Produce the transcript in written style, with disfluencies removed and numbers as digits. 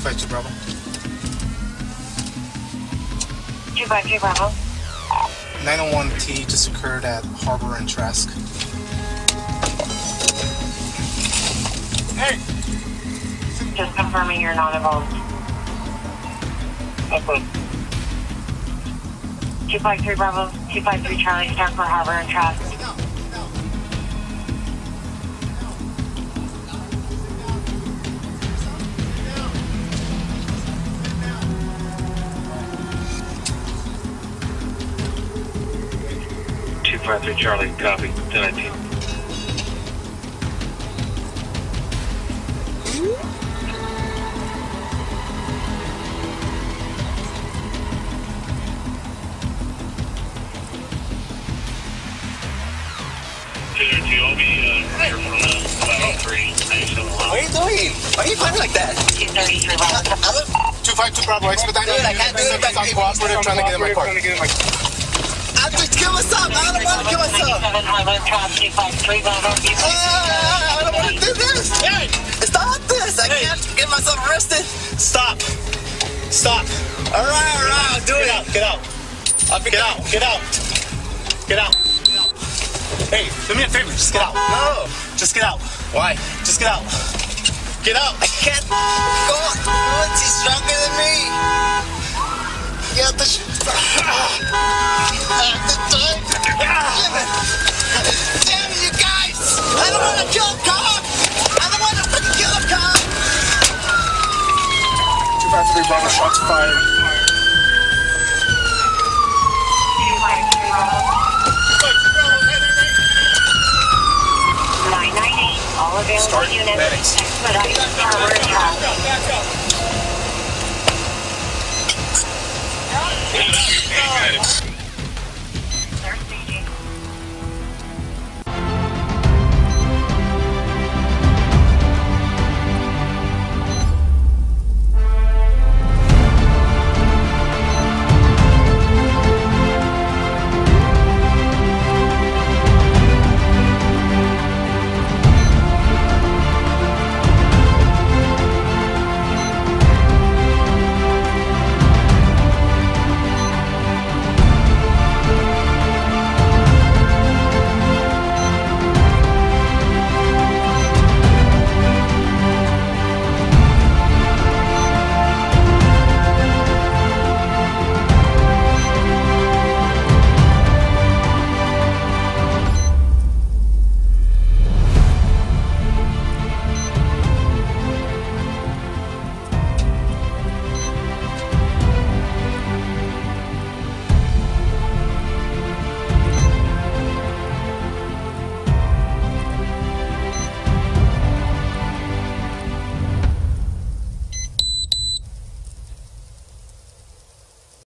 252 Bravo. 253 Bravo. 901T just occurred at Harbor and Trask. Hey! Just confirming you're not involved. Okay. 253 Bravo, 253 Charlie, start for Harbor and Trask. Charlie, copy. 1019. What are you doing? Why are you climbing like that? 233 Bravo. 252 Bravo, expedite. Dude, I can't do it. I'm cooperative, trying to get in my car. I have to kill myself. I don't want to kill myself. I don't want to do this. Hey, stop this. I can't get myself arrested. Stop. Stop. All right, I'll do it. Get out. Get out. Get out. Get out. Hey, do me a favor. Just get out. No. Just get out. Why? Just get out. Get out. I can't go on. He's stronger than me. You have to Damn you guys! I don't want to kill a cop! I don't want to freaking kill a cop! 253 Bravo, shots fired. 253 Bravo. 998, all available units. Expedite Harbor and Trask.